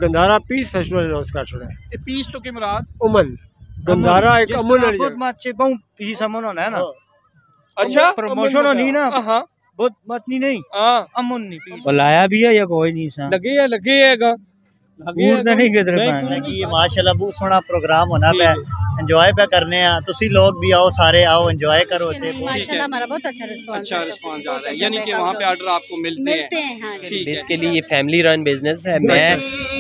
Gandhara piece festival announce कर छोड़ा है। पीस तो के मुराद उमन गंधारा एक अमन बहुत माचे बहु पीस अमन होना है ना। अच्छा प्रमोशन होनी ना। हाँ बहुत मतनी नहीं हाँ अमन नहीं पीस बुलाया भी है या कोई नहीं सा लगे है नहीं किधर ये माशाल्लाह बहुत सोहना प्रोग्राम होना पे एंजॉय पे करने हैं। तुसी लोग भी आओ, सारे आओ, एंजॉय करो। माशाल्लाह हमारा बहुत अच्छा रिस्पांस जा रहा है, यानी कि वहाँ पे ऑर्डर आपको मिलते हैं। हाँ जी। बेसिकली ये फैमिली रन बिजनेस है। मैं,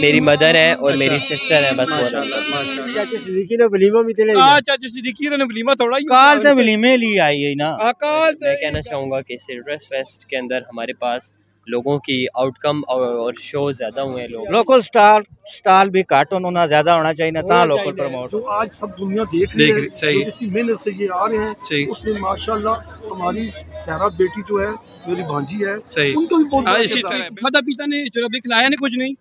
मेरी मदर है और मेरी सिस्टर है, बस। चाचा सिद्दीकी ने वलीमा भी चले। चाचा सिद्दीकी ने वलीमा थोड़ा काल से वलीमे लिए आई है ना। मैं कहना चाहूँगा कि सिट्रस फेस्ट के अंदर हमारे पास लोगों की आउटकम और शो ज्यादा हुए हैं। लोकल स्टाल भी कार्टून होना ज्यादा होना चाहिए ना, ता लोकल प्रमोट। जो आज सब दुनिया देख रही है, जो जितनी मेहनत से ये आ रहे हैं, उसमें माशाल्लाह हमारी सहरा बेटी जो है, मेरी भांजी है, उनको भी बहुत इसी तरह खादा पीता ने चलो भी खिलाया ने कुछ नहीं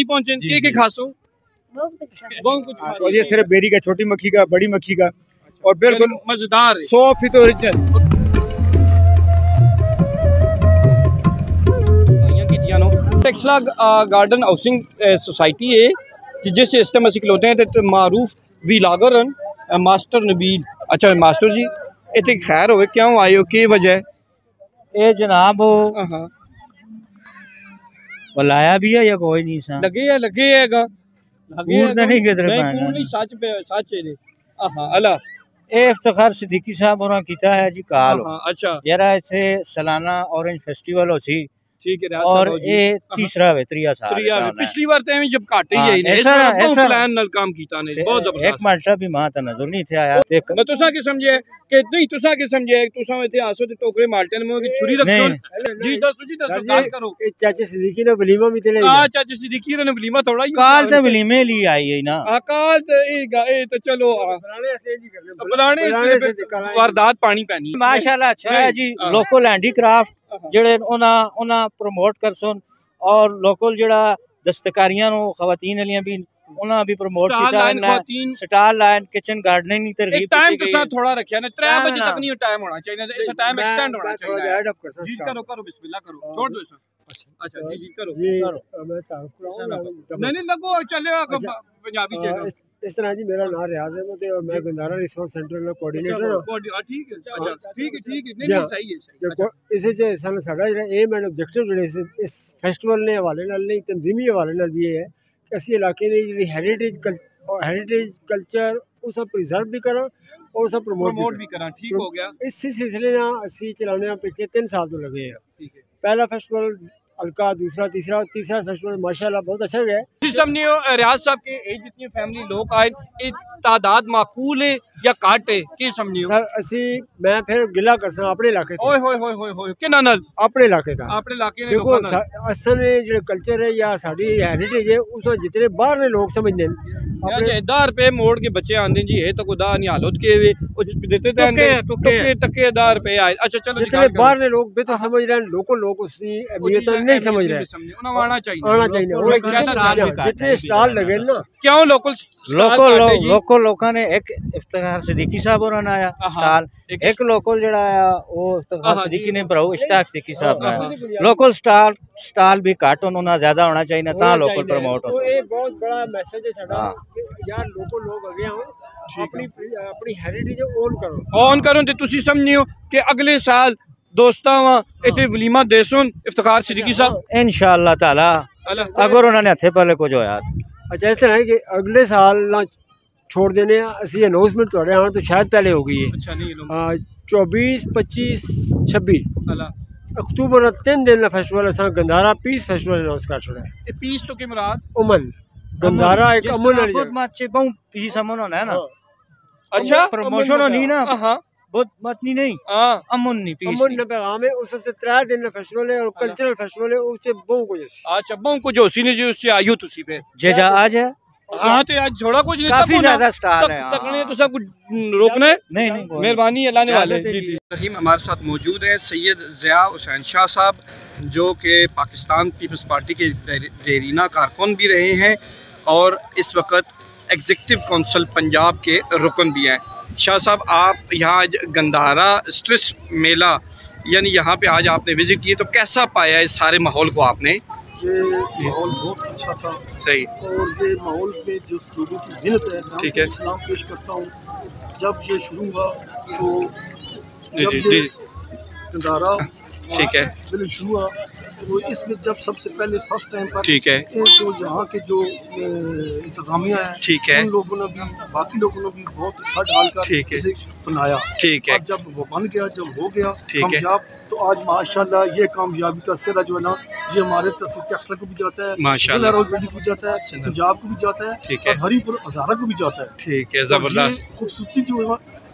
पहुंचे के खासो बहुत कुछ। और ये सिर्फ बेरी का, छोटी मक्खी का, बड़ी मक्खी का, और बिल्कुल मजेदार 100% original. Taxila garden housing society है जिस सिस्टम असी खलोते हैं तो मारूफ व्लॉगर मास्टर नबील। अच्छा मास्टर जी इतने खैर हो क्यों आए हो, के वजह? ए जनाब बुलाया भी है या कोई नहीं सा लगे है नहीं किधर सच है। अल्लाह ए इफ्तिखार सिद्दीकी साहब और कीता है जी काल। अच्छा यार इथे सालाना ऑरेंज फेस्टिवल हो सी, ठीक है, और ये तीसरा वे त्रिया साल पिछली बार तो जब काटे ही है ऐसा प्लान नल काम कीता ने बहुत जबरदस्त। एक मल्टा भी मां ता नजर नहीं थे आया। मैं तुसा के समझे कि नहीं, तुसा के समझे तुसा इथे आसो ते टोकरे मारते ने मुंह की छुरी रखो जी। दस बात करो। चाचा सिद्दीकी ने वलीमा भी चले। चाचा सिद्दीकी ने वलीमा थोड़ा ही काल से वलीमे लिए आई है ना। काल तो चलो पुराने वारदात पानी पैनी माशाल्लाह अच्छा है जी। लोकल हैंडीक्राफ्ट जेड़े ओना प्रमोट कर सुन, और लोकल जेड़ा दस्तकारियां नो खवातीन वालियां भी उन्हें भी प्रमोट किया। स्टाल लाइन किचन गार्डनिंग की तरकीब टाइम के साथ थोड़ा रखा ना, 3 बजे तक नहीं टाइम होना चाहिए, ऐसा टाइम एक्सटेंड होना चाहिए। जी करो बिस्मिल्लाह करो, छोड़ दो इसे। अच्छा जी करो मैं तारुफ कराऊं। नहीं लगो चलेगा पंजाबी चैनल। इस तरह जी मेरा नाम रियाज अहमद है और मैं गंधारा रिसोर्स सेंटर का कोऑर्डिनेटर हूं। ठीक है नहीं सही है। इसे जो साडा जेड़ा एम एंड ऑब्जेक्टिव जेड़े इस फेस्टिवल ने हवाले नाल नहीं, तंजीमी हवाले नाल भी है कि असी इलाके दी जेड़ी हेरिटेज कल्चर उस प्रिजर्व भी करा और उस प्रमोट भी करा। ठीक हो गया। इस सिलसिले ना असी चलाने पिछले 3 साल तो लगे हैं। पहला फेस्टिवल हल्का, दूसरा तीसरा फेस्टिवल माशाल्लाह बहुत अच्छा गया। समझे रियाज साहब के जितनी फैमिली लोग आए तादाद माकूल है या काट है कि समझियो सर असी मैं फिर गिला कर सा अपने इलाके ओए होए होए होए होए कि नानल अपने इलाके दा अपने इलाके ने देखो असल में जो कल्चर है या साडी हेरिटेज है उस जितने बाहर ने लोग समझदे अपने 10 रुपए मोड़ के बच्चे आंदे जी है तो खुदा नहीं हालत के वे देते टके 10 रुपए आए। अच्छा चलो जितने बाहर ने लोग बेहतर समझ रहे हैं, लोग उसकी अहमियत नहीं समझ रहे, आना चाहिए। जितने स्टॉल लगे ना क्यों लोकल लोगों ने एक इफ्तिखार सिद्दीकी साहब और आया स्टॉल, एक लोकल जड़ा वो इफ्तिखार सिद्दीकी ने भराओ इश्ताक सिद्दीकी साहब ने लोकल स्टॉल भी कार्टून होना ज्यादा होना चाहिए ना, ता लोकल प्रमोट हो। ये बहुत बड़ा मैसेज है साडा यार, लोकल लोग आगे आओ, अपनी हेरिटेज ऑन करो ते तुसी समझियो कि अगले साल दोस्तां वा इथे वलीमा दे सुन इफ्तिखार सिद्दीकी साहब इंशाअल्लाह ताला अगर उन्होंने हथे पहले कुछ होया। अच्छा इस तरह है कि अगले साल ना छोड़ देने असी अनाउंसमेंट थोड़े आने तो शायद पहले हो गई है। 24, 25, 26 अक्टूबर 3 दिन फेस्टिवल असा गंधारा पीस फेस्टिवल अनाउंस कर छोड़ा है। पीस तो के मुराद उमन गंधारा एक अमन वाली बहुत माचे बहु पीस अमन होना है ना। अच्छा प्रमोशन होनी ना बहुत मतनी नहीं अमन नहीं पीस अमन ने पैगाम है उससे 3 दिन फेस्टिवल है और कल्चरल फेस्टिवल है उससे बहु कुछ। अच्छा बहु कुछ होसी ने जो उससे आयु तुसी पे जे जा आज है हाँ तो आज थोड़ा कुछ काफी ज्यादा स्टार है तकने तो सब कुछ रोकना है नहीं मेहरबानी अल्लाह ने वाले। रहीम हमारे साथ मौजूद है सैयद ज़िया हुसैन शाह साहब जो कि पाकिस्तान पीपल्स पार्टी के देरीना कारकुन भी रहे हैं और इस वक्त एग्जीक्यूटिव काउंसिल पंजाब के रुकन भी हैं। शाह साहब आप यहाँ आज गंधारा स्ट्रेस मेला यानी यहाँ पे आज आपने विजिट किए तो कैसा पाया इस सारे माहौल को आपने? ये माहौल बहुत अच्छा था। सही। और ये माहौल में जिस लोगों की मेहनत है, ठीक है, सलाम पेश करता हूँ। जब ये शुरू हुआ तो नज़ारा ठीक है शुरू हुआ तो इसमें जब सबसे पहले फर्स्ट टाइम पर ठीक है जो यहाँ के जो इंतजामिया है, ठीक है, उन लोगों ने भी बाकी लोगों ने भी बहुत हिस्सा डालकर इसे बनाया। ठीक है। जब वो बन गया, जब हो गया कामयाब, तो आज माशाल्लाह ये कामयाबी का सिरा जो है ना, ये हमारे तहसील टैक्सला को भी जाता है, माशाल्लाह रावलपिंडी को भी जाता है, पंजाब को भी जाता है, ठीक है, और हरीपुर हज़ारा को भी जाता है। ठीक है, जबरदस्त खूबसूरती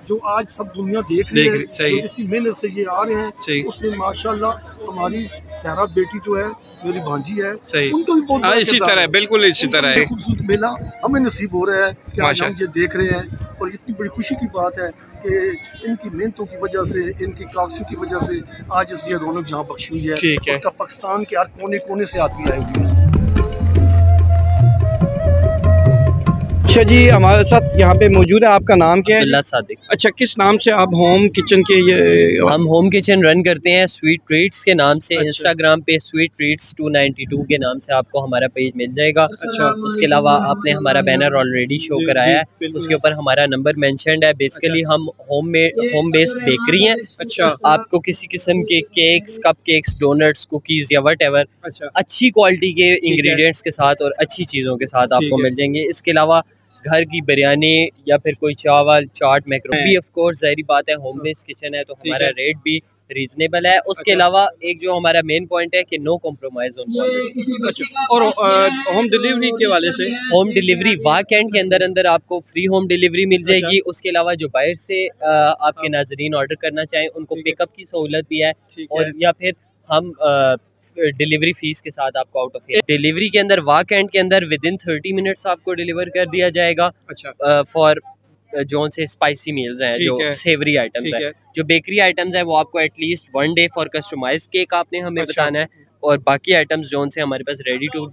जो आज सब दुनिया देख रही है, जो जितनी मेहनत से ये आ रहे हैं, उसमें माशाल्लाह हमारी सहरा बेटी जो है, मेरी भांजी है, उनको भी बहुत इसी तरह, बिल्कुल इसी तरह खूबसूरत मेला हमें नसीब हो रहा है कि आज हम ये देख रहे हैं। और इतनी बड़ी खुशी की बात है कि इनकी मेहनतों की वजह से, इनकी काफियों की वजह से आज इस ये रौनक जहाँ बख्शी हुई है। और पाकिस्तान के हर कोने कोने से आदमी आए हुए हैं। अच्छा जी, हमारे साथ यहाँ पे मौजूद है, आपका नाम क्या है? अब्दुल्ला सादिक। अच्छा, किस नाम से आप होम किचन के ये? हम होम किचन रन करते हैं स्वीट ट्रीट्स के नाम से। इंस्टाग्राम पे स्वीट ट्रीट्स 292 के नाम से आपको हमारा पेज मिल जाएगा। अच्छा। उसके अलावा आपने हमारा बैनर ऑलरेडी शो कराया है, उसके ऊपर हमारा नंबर मेंशन्ड है। बेसिकली हम होम बेस्ड बेकरी हैं। अच्छा। आपको किसी किस्म के cakes, cupcakes, donuts, cookies या वट एवर अच्छी क्वालिटी के इंग्रेडिएंट्स के साथ और अच्छी चीज़ों के साथ आपको मिल जाएंगे। इसके अलावा घर की बिरयानी या फिर कोई चावल, चाट, मैक्रोनी, ऑफ कोर्स ज़ाहिर बात है होम बेस्ड किचन है तो हमारा रेट भी रीजनेबल है। उसके अलावा एक जो हमारा मेन पॉइंट है कि नो कॉम्प्रोमाइज़ ऑन क्वालिटी। और होम डिलीवरी के वाले से, होम डिलीवरी वीकेंड के अंदर आपको फ्री होम डिलीवरी मिल जाएगी। उसके अलावा जो बाहर से आपके नाजरीन ऑर्डर करना चाहें उनको पिकअप की सहूलत भी है, और या फिर हम डिलीवरी फीस के साथ आपको आउट ऑफ डिलीवरी के अंदर वीकेंड के अंदर विदिन 30 मिनट्स आपको डिलीवर कर दिया जाएगा। अच्छा। फॉर जोन से स्पाइसी मील्स हैं, जो सेवरी आइटम्स हैं, जो बेकरी आइटम्स हैं वो आपको at least 1 day for customise cake आपने हमें बताना है, और बाकी आइटम्स जोन से हमारे पास रेडी टू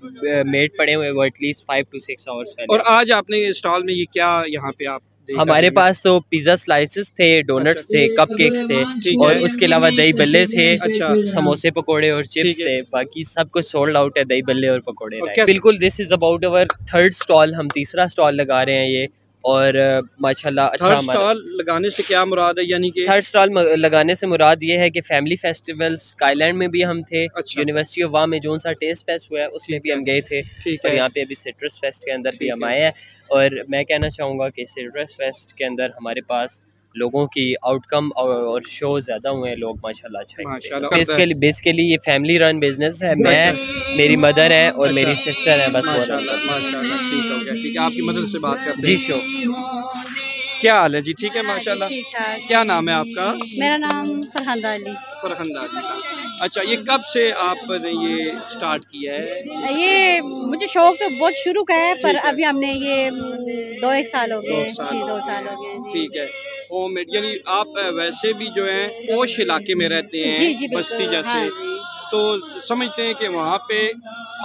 मेड पड़े हुए वो एटलीस्ट 5 to 6 आवर्स पहले। और आज आपने स्टॉल में ये क्या यहाँ पे आप हमारे पास तो पिज़्ज़ा स्लाइसेस थे, डोनट्स थे, कपकेक्स थे, और उसके अलावा दही बल्ले थे, समोसे पकोड़े और चिप्स थे। बाकी सब कुछ सोल्ड आउट है, दही बल्ले और पकोड़े। बिल्कुल, this is about our third stall. हम तीसरा स्टॉल लगा रहे हैं ये, और माशाल्लाह अच्छा। थर्ड स्टॉल लगाने से क्या मुराद है? यानी कि थर्ड स्टॉल लगाने से मुराद ये है कि फैमिली फेस्टिवल स्काईलैंड में भी हम थे, यूनिवर्सिटी ऑफ वाह में जो सा टेस्ट फेस्ट हुआ है उसमें भी हम गए थे, और यहाँ पे अभी सिट्रस फेस्ट के अंदर भी हम आए हैं। और मैं कहना चाहूँगा कि सिट्रस फेस्ट के अंदर हमारे पास लोगों की आउटकम और शो ज़्यादा हुए हैं, लोग माशाल्लाह अच्छा। बेसिकली ये फैमिली रन बिजनेस है। मैं, मेरी मदर है और मेरी सिस्टर है, बस। माशाल्लाह, ठीक हो गया, ठीक है। आपकी मदर से बात करते हैं। जी शो, क्या हाल है जी? ठीक है माशाल्लाह। ठीक ठाक। क्या नाम है आपका? मेरा नाम फरहान अली। फरहान अली। अच्छा, ये कब से आपने ये स्टार्ट किया है? ये मुझे शौक तो बहुत शुरू का है, पर अभी हमने ये 2-1 साल हो गए जी, 2 साल हो गए। ठीक है। होममेड, यानी आप वैसे भी जो है पोश इलाके में रहते हैं, जी, बस्ती जैसे, हाँ, तो समझते हैं कि वहाँ पे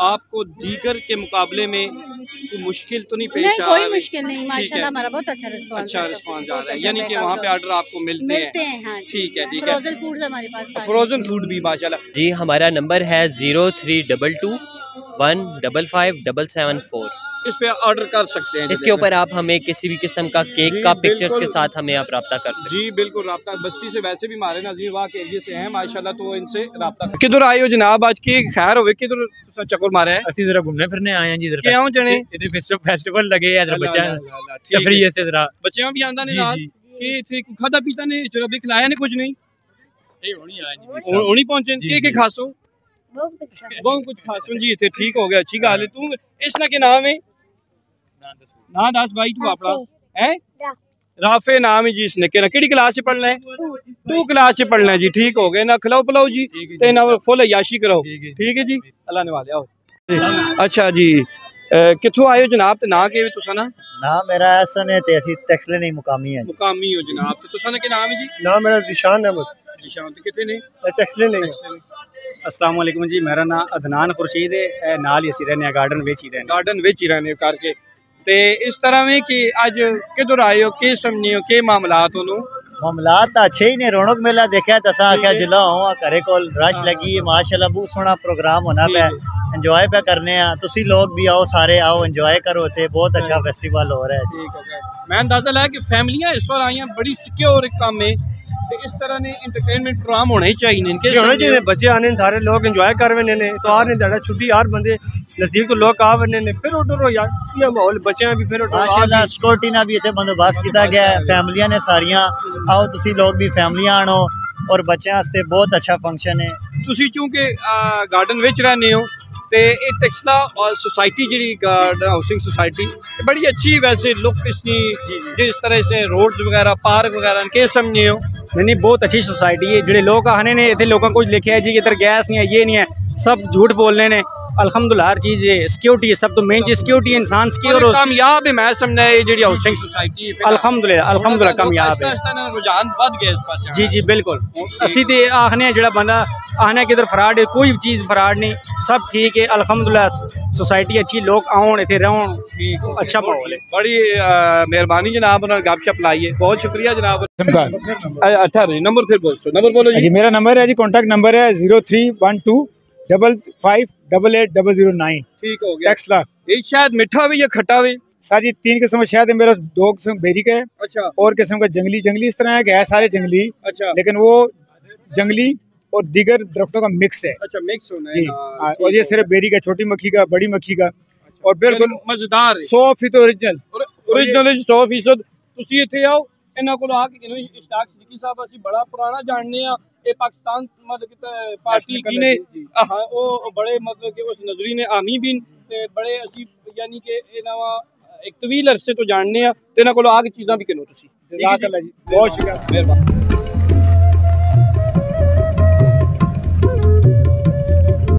आपको दीगर के मुकाबले में कोई मुश्किल तो नहीं पेश आ रही? कोई मुश्किल नहीं, माशाल्लाह हमारा बहुत अच्छा रिस्पांस आ रहा है। यानी कि वहाँ पे ऑर्डर आपको मिलते हैं? हाँ, ठीक है, ठीक है। फ्रोजन फूड्स हमारे पास, फ्रोजन फूड भी माशाल्लाह। जी, हमारा नंबर है 0322 155 774। इस पे ऑर्डर कर सकते हैं। इसके ऊपर आप हमें किसी भी किस्म का केक का पिक्चर्स के साथ हमें आप रब्ता कर सकते हैं। जी बिल्कुल, रब्ता बस्ती से वैसे भी हमारे नाज़रीन वहाँ के एरिया से हैं माशाल्लाह, तो इनसे रब्ता। किधर आए हो जनाब? आज की खैर होवे, किधर चक्कर मारे हैं? ਅਸੀਂ जरा घूमने फिरने आए हैं जी। इधर क्यों जने? इधर फेस्टिवल लगे हैं, इधर बच्चा तफरीह से जरा बच्चियां भी आंदा ने नाल कि इथे खादा पीता ने, चलो भी खिलाया ने कुछ नहीं, ए होनी आए जी, होनी पहुंचे के खासो बहुत कुछ खासो जी इथे। ठीक हो गया, अच्छी गल है। तू इसना के नाम है? ना दस भाई, तू अपना है? राफे नाम है जी इसने। केड़ी क्लास से पढ़ना है? 2 क्लास से पढ़ना है जी। ठीक हो गए ना, खिलाओ पिलाओ जी, ते ना फुल अयाशी कराओ। ठीक है जी, अल्लाह ने वाले आओ। अच्छा जी, किथों आए हो जनाब? ते ना के तुसा ना? ना मेरा हसन है, ते असि टैक्सले नहीं मुकामी है। मुकामी हो जनाब, ते तुसा ना के नाम है जी? ना मेरा दिशान अहमद। दिशान ते किथे ने? टैक्सले नहीं। अस्सलाम वालेकुम जी, मेरा नाम अदनान खुर्शीद है, नाल ही रहने गार्डन विच ही रहने। गार्डन विच ही रहने करके ते इस तरह में कि आज किधर आए हो, के समझे हो, के मामलात हो? मामलात अच्छे ही ने, रौनक मेला देखा तसा आख्या जिला हो घरे को रश लगी है माशाल्लाह, बहुत सोहना प्रोग्राम होना पे। ਇੰਜੋਏ ਪਿਆ ਕਰਨੇ ਆ ਤੁਸੀਂ ਲੋਕ ਵੀ ਆਓ ਸਾਰੇ ਆਓ ਇੰਜੋਏ ਕਰੋ ਇੱਥੇ ਬਹੁਤ ਅੱਛਾ ਫੈਸਟੀਵਲ ਹੋ ਰਿਹਾ ਹੈ ठीक है मैं अंदाजा लाया कि फैमिलियां इस बार आई हैं बड़ी सिक्योर काम में तो इस तरह ने एंटरटेनमेंट प्रोग्राम होने ही चाहिए इनके होने चाहिए बच्चे आने सारे लोग इंजॉय कर रहे ने तो आ रहे छुट्टी हर बंदे नजदीक तो लोग आ रहे ने फिर उधर यार ये माहौल बच्चे भी फिर माशाल्लाह सिक्योरिटी ना भी इतने बंदोबस्त किया गया है फैमिलियां ने सारियां आओ तुसी लोग भी फैमिलियां आनो और बच्चों वास्ते बहुत अच्छा फंक्शन है तुसी चूंकि गार्डन विच रहने हो ते ये टेक्सला और सोसाइटी जी गार्डन हाउसिंग सोसाइटी बड़ी अच्छी वैसे लुक इसकी जिस तरह से रोड्स वगैरह पार्क वगैरह के समझे हो नहीं बहुत अच्छी सोसाइटी है जो लोग आने ने इतने लोगों को लिखे है जी इधर गैस नहीं है ये नहीं है सब झूठ बोल रहे हैं अल्हम्दुलिल्लाह हर चीज़ है सिक्योरिटी है सब तो मेन चीज़ सिक्योरिटी है इंसान सिक्योर कामयाब है मैं समझा ये जी हाउसिंग सोसाइटी अल्हम्दुलिल्लाह कामयाब है रुझान बढ़ गया इस पास जी जी बिल्कुल असी तो आखने जो बंदा आने कि इधर फराड है कोई चीज़ फराड नहीं सब ठीक है अल्हम्दुलिल्लाह सोसाइटी अच्छी लोग आउन इतने रहन अच्छा माहौल है बड़ी मेहरबानी जनाब उन्होंने गपशप लाई है बहुत शुक्रिया जनाब अच्छा नंबर फिर बोलो नंबर बोलो जी मेरा नंबर है जी कॉन्टैक्ट नंबर है 0312 558809 ठीक हो गया टेक्सला ये शायद मीठा भी या खट्टा भी सर जी 3 किस्म शायद है मेरा 2 किस्म बेरी का है अच्छा और किस्म का जंगली इस तरह है कि है सारे जंगली अच्छा लेकिन वो जंगली और दीगर दरख्तों का मिक्स है अच्छा मिक्स होना जी है और ये सिर्फ बेरी का छोटी मक्खी का बड़ी मक्खी का और बिल्कुल मजेदार 100% ओरिजिनल 100% ਤੁਸੀਂ ਇੱਥੇ ਆਓ ਇਹਨਾਂ ਕੋਲ ਆ ਕੇ ਇਸ਼ਤਾਕ ਸਿੱਦੀਕੀ ਸਾਹਿਬ ਅਸੀਂ ਬੜਾ ਪੁਰਾਣਾ ਜਾਣਦੇ ਆ ਇਹ ਪਾਕਿस्तान मतलब पार्टी की ने हाँ वो बड़े मतलब कि उस नजरी ने आमी बिन ते बड़े असी यानी कि एक तवील अरसे तो जानने आ ते इन्हां कोल आ के चीज़ां भी किनो तुसी जज़ाकल्लाह जी बहुत शुक्रिया मेहरबानी